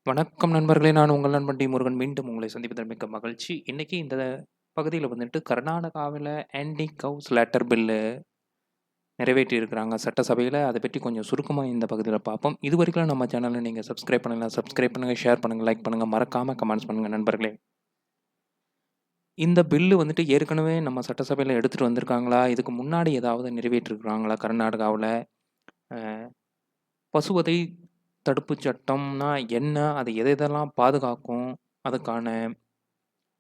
வணக்கம் நண்பர்களே! நான் உங்கள் நண்பன் டி. முருகன். மீண்டும் உங்களை சந்திப்பதில் மிக்க மகிழ்ச்சி. இன்னைக்கு இந்த பகுதியில வந்துட்டு கர்நாடகாவில ஆன்டி கவ் ஸ்லேட்டர் பில்லு நிறைவேற்றியிருக்கிறாங்க சட்டசபையில. அத பத்தி கொஞ்சம் சுருக்கமா இந்த பகுதியில பார்ப்போம். இதுவரைக்கும் நம்ம சேனல நீங்க சப்ஸ்கிரைப் பண்ணலனா சப்ஸ்கிரைப் பண்ணுங்க, ஷேர் பண்ணுங்க, லைக் பண்ணுங்க. மறக்காம கமெண்ட்ஸ் பண்ணுங்க நண்பர்களே. இந்த பில்லு வந்துட்டு ஏற்கனவே நம்ம சட்டசபையில எடுத்துட்டு வந்திருக்காங்களா? இதுக்கு முன்னாடி ஏதாவது நிறைவேற்றிருக்காங்களா கர்நாடகாவுல? அ பசுவதை தடுப்புச் சட்டம்னா என்ன? அது எதெல்லாம் பாதுகாக்கும்? அதுக்கான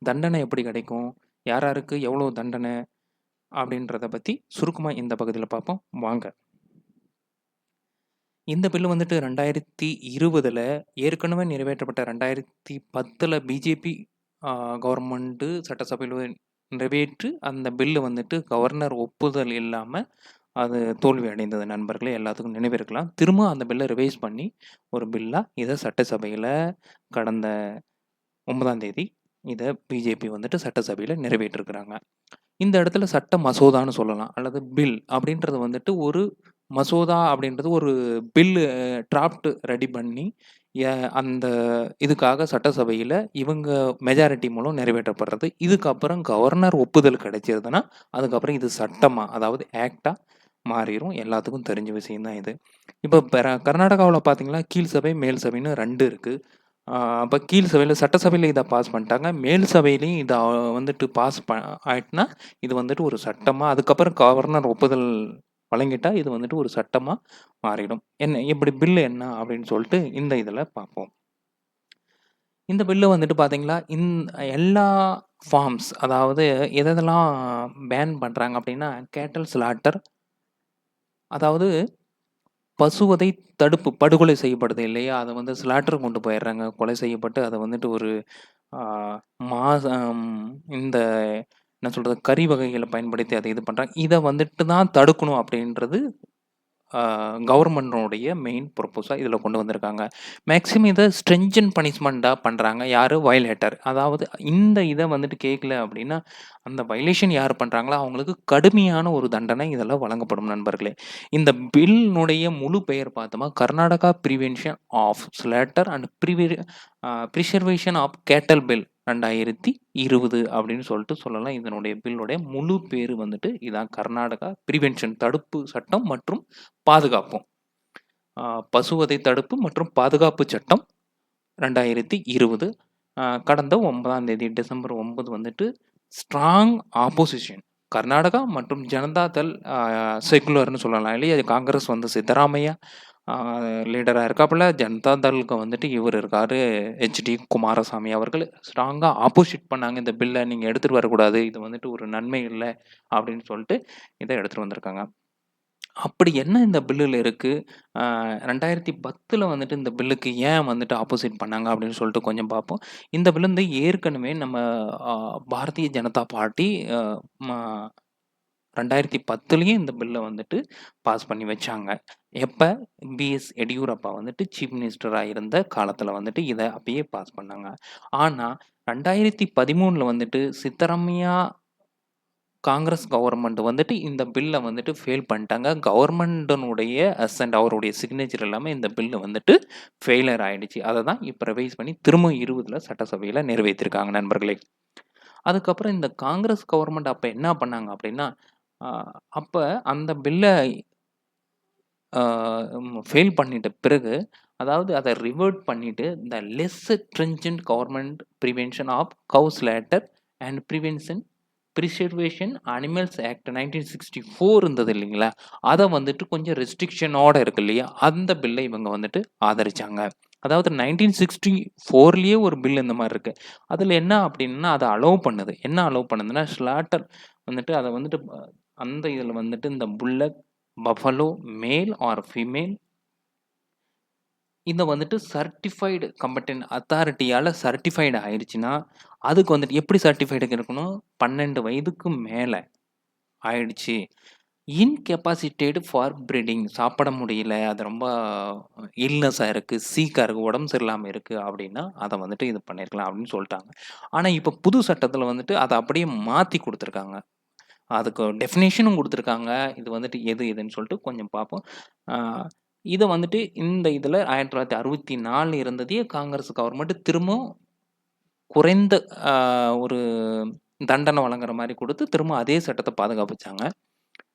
தண்டனை எப்படி கிடைக்கும்? யார் யாருக்கு எவ்வளோ தண்டனை? அப்படின்றத பத்தி சுருக்கமா இந்த பகுதியில பார்ப்போம். வாங்க. இந்த பில் வந்துட்டு 2020ல ஏற்கனவே நிறைவேற்றப்பட்ட 2010ல பிஜேபி கவர்மெண்ட்டு சட்டசபையில நிறைவேற்றி அந்த பில்லு வந்துட்டு கவர்னர் ஒப்புதல் இல்லாம அது தோல்வி அடைந்தது நண்பர்களே! எல்லாத்துக்கும் நினைவு இருக்கலாம். திரும்ப அந்த பில்ல ரிவைஸ் பண்ணி ஒரு பில்லா இத சட்டசபையில கடந்த 9ஆம் தேதி இத பிஜேபி வந்துட்டு சட்டசபையில நிறைவேற்றிருக்கிறாங்க. இந்த இடத்துல சட்ட மசோதான்னு சொல்லலாம். அல்லது பில் அப்படின்றது வந்துட்டு ஒரு மசோதா அப்படின்றது ஒரு பில்லு டிராஃப்ட் ரெடி பண்ணி, எ அந்த இதுக்காக சட்டசபையில இவங்க மெஜாரிட்டி மூலம் நிறைவேற்றப்படுறது. இதுக்கப்புறம் கவர்னர் ஒப்புதல் கிடைச்சதுன்னா, அதுக்கப்புறம் இது சட்டமா, அதாவது ஆக்ட்டா மாறிரும். எல்லாத்துக்கும் தெரிஞ்ச விஷயம் தான் இது. இப்ப கர்நாடகாவுல பார்த்தீங்கன்னா, கீழ் சபை, மேல் சபைன்னு 2 இருக்கு. அப்ப கீழ் சபையில சட்டசபையில இத பாஸ் பண்ணிட்டாங்க. மேல் சபையிலயும் இத வந்துட்டு பாஸ் ஆயிட்டுனா, இது வந்துட்டு ஒரு சட்டமா அதுக்கப்புறம் கவர்னர் ஒப்புதல் வழங்கிட்டா, இது வந்துட்டு ஒரு சட்டமா மாறிடும். என்ன இப்படி பில் என்ன அப்படின்னு சொல்லிட்டு இந்த இதில பார்ப்போம். இந்த பில்ல வந்துட்டு பார்த்தீங்களா, எல்லா ஃபார்ம்ஸ் அதாவது எதெல்லாம் பேன் பண்றாங்க அப்படின்னா, கேட்டல் ஸ்லாட்டர் அதாவது பசுவதை தடுப்பு படுகொலை செய்யப்படுது இல்லையா? அத வந்து ஸ்லாட்டர் கொண்டு போயிடுறாங்க. கொலை செய்யப்பட்டு அத வந்துட்டு ஒரு ஆ மாசம் இந்த என்ன சொல்றது? கறி வகைகள பயன்படுத்தி அத இது பண்றாங்க. இத வந்துட்டு தான் தடுக்கணும் அப்படின்றது ஆ கவர்மெண்ட்டோடைய மெயின் பர்ப்பஸா இதில கொண்டு வந்திருக்காங்க. மேக்ஸிமம் இத ஸ்ட்ரிஞ்சன்ட் பனிஷ்மென்ட்டா பண்றாங்க. யாரு? வயலேட்டர். அதாவது இந்த இத வந்துட்டு கேட்கல அப்படின்னா, அந்த வயலேஷன் யார் பண்றாங்களோ அவங்களுக்கு கடுமையான ஒரு தண்டனை இதில வழங்கப்படும் நண்பர்களே. இந்த பில்னுடைய முழு பெயர் பார்த்தோமா, Karnataka prevention of slaughter and preservation of cattle bill 2020 அப்படின்னு சொல்லிட்டு சொல்லலாம். இதனுடைய பில்லுடைய முழு பேரு வந்துட்டு இதான் கர்நாடகா பிரிவென்ஷன் தடுப்பு சட்டம் மற்றும் பாதுகாப்பும். பசுவதை தடுப்பு மற்றும் பாதுகாப்பு சட்டம் 2020 கடந்த 9ஆம் தேதி டிசம்பர் 9 வந்துட்டு ஸ்ட்ராங் ஆப்போசிஷன் கர்நாடகா மற்றும் ஜனதா தள் செக்குலர்னு சொல்லலாம் இல்லையா? காங்கிரஸ் வந்து சித்தராமையா லீடரா இருக்காப்புல. ஜனதா தளுக்கு வந்துட்டு இவர் இருக்காரு, ஹெச்டி குமாரசாமி அவர்கள். ஸ்ட்ராங்கா ஆப்போசிட் பண்ணாங்க. இந்த பில்ல நீங்க எடுத்துட்டு வரக்கூடாது. இது வந்துட்டு ஒரு நன்மை இல்ல அப்படின்னு சொல்லிட்டு இத எடுத்துட்டு வந்திருக்காங்க. அப்படி என்ன இந்த பில்லுல இருக்கு? 2010ல வந்துட்டு இந்த பில்லுக்கு ஏன் வந்துட்டு ஆப்போசிட் பண்ணாங்க அப்படின்னு சொல்லிட்டு கொஞ்சம் பார்ப்போம். இந்த பில் வந்து ஏற்கனவே நம்ம அ பாரதிய ஜனதா பார்ட்டி அ ம 2010லயும் இந்த பில்ல வந்துட்டு பாஸ் பண்ணி வச்சாங்க. எப்ப? பி.எஸ். எடியூரப்பா வந்துட்டு சீஃப் மினிஸ்டரா இருந்த காலத்துல வந்துட்டு இத அப்பயே பாஸ் பண்ணாங்க. ஆனா 2013ல வந்துட்டு சித்தராமையா காங்கிரஸ் கவர்மெண்ட் வந்துட்டு இந்த பில்ல வந்துட்டு ஃபெயில் பண்ணிட்டாங்க. கவர்மெண்ட்டினுடைய அசென்ட் அவருடைய சிக்னேச்சர் இல்லாம இந்த பில் வந்துட்டு ஃபெயிலியர் ஆயிடுச்சு. அத தான் இப்ப ரிவைஸ் பண்ணி திரும்ப 20ல சட்டசபையில நிறைவேத்திருக்காங்க நண்பர்களே. அதுக்கப்புறம் இந்த காங்கிரஸ் கவர்மெண்ட் அப்ப என்ன பண்ணாங்க அப்படின்னா, அ அப்ப அந்த பில்ல அ ஃபெயில் பண்ணிட்ட பிறகு, அதாவது அத ரிவர்ட் பண்ணிட்டு, the less stringent government prevention of cow slaughter and preservation animals act 1964 இருந்தது இல்லைங்களா? அத வந்துட்டு கொஞ்சம் ரெஸ்ட்ரிக்ஷனோட இருக்கு இல்லையா? அந்த பில்ல இவங்க வந்துட்டு ஆதரிச்சாங்க. அதாவது 1964லயே ஒரு பில் இந்த மாரி இருக்கு. அதுல என்ன அப்டின்னா, அத அலோவ் பண்ணுது. என்ன அலோவ் பண்ணுதுன்னா, ஸ்லாட்டர் வந்துட்டு அத வந்துட்டு அந்த இதுல வந்துட்டு இந்த bullock, buffalo male or female இத வந்துட்டு சர்டிஃபைடு காம்பெட்டன்ட் அத்தாரிட்டியால சர்டிஃபைடு ஆயிருச்சுன்னா, அதுக்கு வந்துட்டு எப்படி சர்டிஃபைடுக்கு இருக்கணும்? 12 வயதுக்கு மேல ஆயிடுச்சு. இன்கேப்பாசிட்டேட் ஃபார் ப்ரீடிங் சாப்பிட முடியல. அது ரொம்ப இல்னெஸ்ஸா இருக்கு, சீக்கா இருக்கு, உடம்பு சரியில்லாம இருக்கு அப்டின்னா, அத வந்துட்டு இது பண்ணியிருக்கலாம் அப்டின்னு சொல்ட்டாங்க. ஆனா, இப்ப புது சட்டத்துல வந்துட்டு அத அப்படியே மாத்தி குடுத்துருக்காங்க. அதுக்கு டெஃபினிஷனும் குடுத்துருக்காங்க. இது வந்துட்டு எது எதுன்னு சொல்லிட்டு கொஞ்சம் பார்ப்போம். ஆ இத வந்துட்டு இந்த இதில 1964 இருந்ததையே காங்கிரஸ் கவர்மெண்ட் திரும்பவும் குறைந்த அ ஒரு தண்டனை வழங்குற மாரி குடுத்து, திரும்ப அதே சட்டத்த பாதுகாப்புச்சாங்க.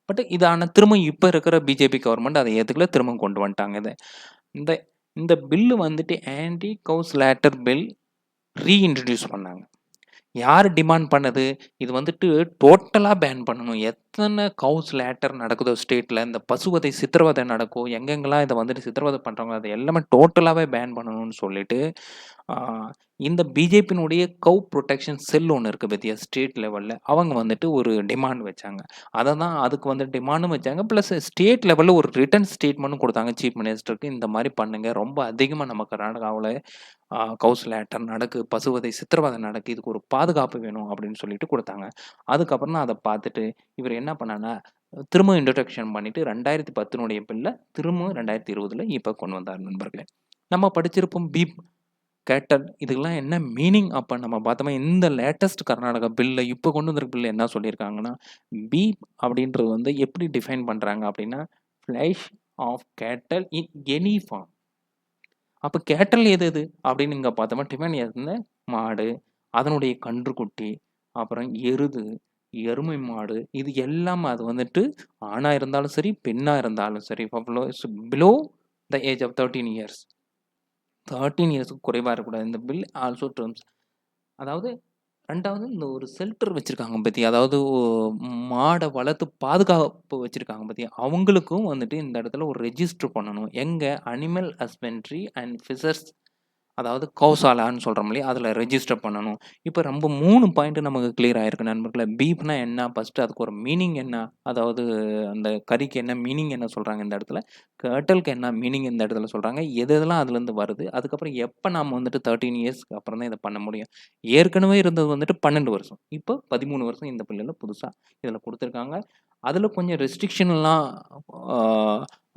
பட் இது ஆனா திரும்ப இப்ப இருக்கிற பிஜேபி கவர்மெண்ட் அத ஏத்துக்கல. திரும்ப கொண்டு வந்துட்டாங்க இத. இந்த இந்த பில் வந்துட்டு ஆன்டி கௌ ஸ்லாட்டர் பில் ரீஇன்ட்ரோடியூஸ் பண்ணாங்க. யாரு டிமாண்ட் பண்ணது? இது வந்துட்டு டோட்டலா பேன் பண்ணணும். எத்தன கௌ ஸ்லாட்டர் நடக்குதோ ஸ்டேட்ல, இந்த பசுவதை சித்திரவதை நடக்கும். எங்கெங்கலாம் இத வந்துட்டு சித்திரவதை பண்றாங்களோ, அது எல்லாமே டோட்டலாவே பேன் பண்ணணும்னு சொல்லிட்டு, ஆ இந்த பிஜேபியினுடைய கௌ புரொடெக்ஷன் செல் ஒண்ணு இருக்கு பாத்தியா? ஸ்டேட் லெவல்ல. அவங்க வந்துட்டு ஒரு டிமாண்ட் வச்சாங்க. அதுக்கு வந்து டிமாண்டும் வச்சாங்க. பிளஸ் ஸ்டேட் லெவல்ல ஒரு ரிட்டன் ஸ்டேட்மெண்ட்டும் குடுத்தாங்க சீஃப் மினிஸ்டருக்கு. இந்த மாரி பண்ணுங்க. ரொம்ப அதிகமா நம்ம கர்நாடகாவுல கௌ ஸ்லாட்டர் நடக்கு, பசுவதை, சித்திரவதை நடக்கு. இதுக்கு ஒரு பாதுகாப்பு வேணும் அப்படின்னு சொல்லிட்டு குடுத்தாங்க. அதுக்கப்புறம் தான் அத பார்த்துட்டு, இவரு என்ன பண்ணார்ன்னா, திரும்ப இன்ட்ரோடக்ஷன் பண்ணிட்டு 2010னுடைய பில்ல திரும்பவும் 2020ல இப்ப கொண்டு வந்தார் நண்பர்களே. நம்ம படிச்சிருப்போம் பீப், கேட்டல் இதுக்கெல்லாம் என்ன மீனிங் அப்ப நம்ம பார்த்தோமா, இந்த லேட்டஸ்ட் கர்நாடகா பில்ல இப்ப கொண்டு வந்திருக்க பில்ல என்ன சொல்லியிருக்காங்கன்னா, பீப் அப்படின்றது வந்து எப்படி டிஃபைன் பண்றாங்க அப்படின்னா, ஃப்ளஷ் ஆஃப் கேட்டல் இன் எனி ஃபார்ம். அப்ப கேட்டல் எது எது? அப்படின்னு இங்க பார்த்தோமா, டிஃபைன் எதுன்னா மாடு, அதனுடைய கன்றுக்குட்டி, அப்புறம் எருது, எருமை மாடு இது எல்லாம் அது வந்துட்டு ஆணா இருந்தாலும் சரி, பெண்ணா இருந்தாலும் சரி, below the age of 13 years. 13 இயர்ஸ்க்கு குறைவா இருக்கக்கூடாது. இந்த பில் ஆல்சோ டெர்ம்ஸ் அதாவது 2வது இந்த ஒரு ஷெல்டர் வச்சிருக்காங்க பாத்தியா? அதாவது மாட வளர்த்து பாதுகாப்பு வச்சிருக்காங்க பாத்தியா? அவங்களுக்கும் வந்துட்டு இந்த இடத்துல ஒரு ரெஜிஸ்டர் பண்ணணும். எங்க? அனிமல் ஹஸ்பண்ட்ரி அண்ட் ஃபிஷர்ஸ் அதாவது கௌசாலான்னு சொல்றோம் இல்லையா? அதில ரெஜிஸ்டர் பண்ணணும். இப்ப ரொம்ப 3 பாயிண்ட் நமக்கு கிளியர் ஆயிருக்கு நண்பர்களே. பீஃப்னா என்ன? ஃபர்ஸ்ட்டு அதுக்கு ஒரு மீனிங் என்ன? அதாவது அந்த கறிக்கு என்ன மீனிங் என்ன சொல்றாங்க இந்த இடத்துல? கர்ட்டலுக்கு என்ன மீனிங் இந்த இடத்துல சொல்றாங்க? எது எதெல்லாம் அதுலேருந்து வருது? அதுக்கப்புறம் எப்ப நாம வந்துட்டு 13 இயர்ஸ்க்கு அப்புறம் தான் இத பண்ண முடியும்? ஏற்கனவே இருந்தது வந்துட்டு 12 வருஷம். இப்போ 13 வருஷம் இந்த பில்லுல புதுசா இதில குடுத்துருக்காங்க. அதில கொஞ்சம் ரெஸ்ட்ரிக்ஷன்லாம் ஆ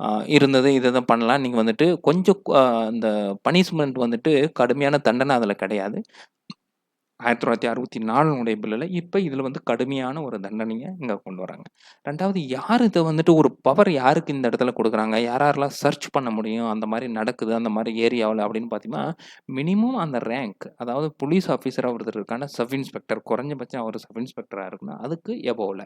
ஆ இருந்தது. இத இத பண்ணலாம். நீங்க வந்துட்டு கொஞ்சம் இந்த பனிஷ்மென்ட் வந்துட்டு கடுமையான தண்டனை அதில கிடையாது. 1964னுடைய பில்லுல இப்ப இதில வந்து கடுமையான ஒரு தண்டனைய இங்க கொண்டு வராங்க. 2வது யார் இத வந்துட்டு ஒரு பவர் யாருக்கு இந்த இடத்துல குடுக்குறாங்க? யார் யாரெல்லாம் சர்ச் பண்ண முடியும்? அந்த மாரி நடக்குது, அந்த மாரி ஏரியாவுல அப்படின்னு பார்த்தீங்கன்னா, மினிமம் அந்த ரேங்க் அதாவது போலீஸ் ஆஃபீசரா ஒருத்தர் இருக்காங்கன்னா, சப் இன்ஸ்பெக்டர் குறைஞ்சபட்சம் அவரு சப் இன்ஸ்பெக்டரா இருக்கணும். அதுக்கு எபோவ்ல.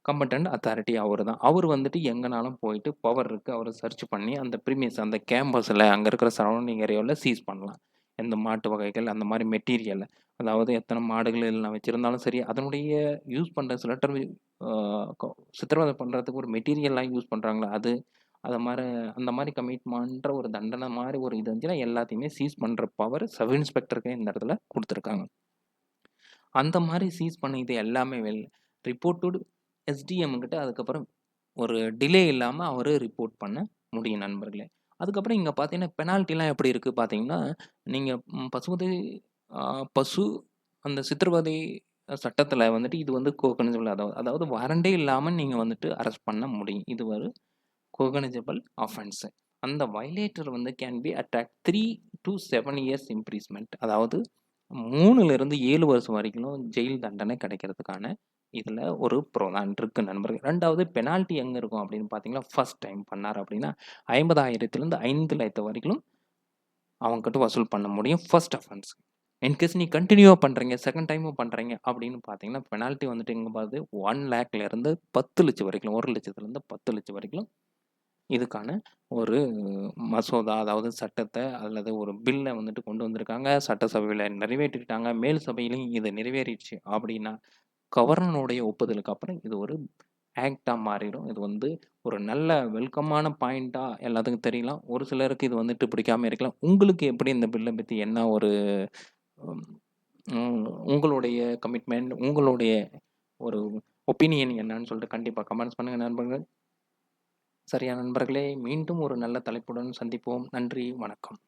காம்பட்டன்ட் அத்தாரிட்டி அவரு தான். அவரு வந்துட்டு எங்கனாலும் போயிட்டு பவர் இருக்கு. அவரு சர்ச் பண்ணி அந்த பிரிமிஸ் அந்த கேம்பஸ்ல அங்க இருக்கிற சரவுண்டிங் ஏரியாவுல சீஸ் பண்ணலாம். எந்த மாட்டு வகைகள் அந்த மாரி மெட்டீரியல் அதாவது எத்தன மாடுகள் எல்லாம் வச்சிருந்தாலும் சரி, அதனுடைய யூஸ் பண்ற சிலட்டர் ஆ கொ சித்திரவதை பண்றதுக்கு ஒரு மெட்டீரியல்லாம் யூஸ் பண்றாங்கல்ல அது. அத மாரி அந்த மாரி கமிட் பண்ற ஒரு தண்டனை மாரி ஒரு இது இருந்துச்சுன்னா, எல்லாத்தையுமே சீஸ் பண்ற பவர் சப் இன்ஸ்பெக்டருக்கு இந்த இடத்துல குடுத்துருக்காங்க. அந்த மாரி சீஸ் பண்ண இது எல்லாமே ரிப்போர்ட்டட் எஸ்டிஎம் கிட்ட அதுக்கப்புறம் ஒரு டிலே இல்லாம அவரு ரிப்போர்ட் பண்ண முடியும் நண்பர்களே. அதுக்கப்புறம் இங்க பார்த்தீங்கன்னா, பெனால்டிலாம் எப்படி இருக்கு பார்த்தீங்கன்னா, நீங்க பசுவதை அ பசு அந்த சித்திரவதை சட்டத்தில வந்துட்டு இது வந்து கோகனிசபிள் அதாவது வாரண்டே இல்லாம நீங்க வந்துட்டு அரெஸ்ட் பண்ண முடியும். இது ஒரு கோகனிசபிள் ஆஃபென்ஸ். அந்த வயலேட்டர் வந்து can be attack 3 to 7 years imprisonment அதாவது 3லிருந்து 7 வருஷம் வரைக்கும் ஜெயில் தண்டனை கிடைக்கிறதுக்கான இதில ஒரு ப்ரோதான் இருக்கு நண்பர்களே. 2வது பெனால்டி எங்க இருக்கும் அப்படின்னு பார்த்தீங்கன்னா, ஃபர்ஸ்ட் டைம் பண்ணாரு அப்படின்னா 50,000லிருந்து 5,00,000 வரைக்கும் அவங்ககிட்ட வசூல் பண்ண முடியும். First offence. இன்கேஸ் நீ கன்டினியூவா பண்றீங்க, செகண்ட் டைமும் பண்றீங்க அப்படின்னு பார்த்தீங்கன்னா, பெனால்டி வந்துட்டு எங்க பாருது 1,00,000லிருந்து 10,00,000 வரைக்கும் 1,00,000லிருந்து 10,00,000 வரைக்கும் இதுக்கான ஒரு மசோதா, அதாவது சட்டத்த அல்லது ஒரு பில்ல வந்துட்டு கொண்டு வந்திருக்காங்க. சட்டசபையில நிறைவேற்றிட்டாங்க. மேல் சபையிலயும் இது நிறைவேறிடுச்சு அப்படின்னா, கவர்னருடைய ஒப்புதலுக்கு அப்புறம் இது ஒரு ஆக்ட்டா மாறிடும். இது வந்து ஒரு நல்ல வெல்கமான பாயிண்ட்டா எல்லாத்துக்கும் தெரியலாம். ஒரு சிலருக்கு இது வந்துட்டு பிடிக்காம இருக்கலாம். உங்களுக்கு எப்படி இந்த பில்ல பத்தி என்ன ஒரு ம் ம் உங்களுடைய கமிட்மெண்ட், உங்களுடைய ஒரு ஒப்பீனியன் என்னன்னு சொல்லிட்டு கண்டிப்பா கமெண்ட்ஸ் பண்ணுங்க நண்பர்களே. சரியா நண்பர்களே, மீண்டும் ஒரு நல்ல தலைப்புடன் சந்திப்போம். நன்றி, வணக்கம்.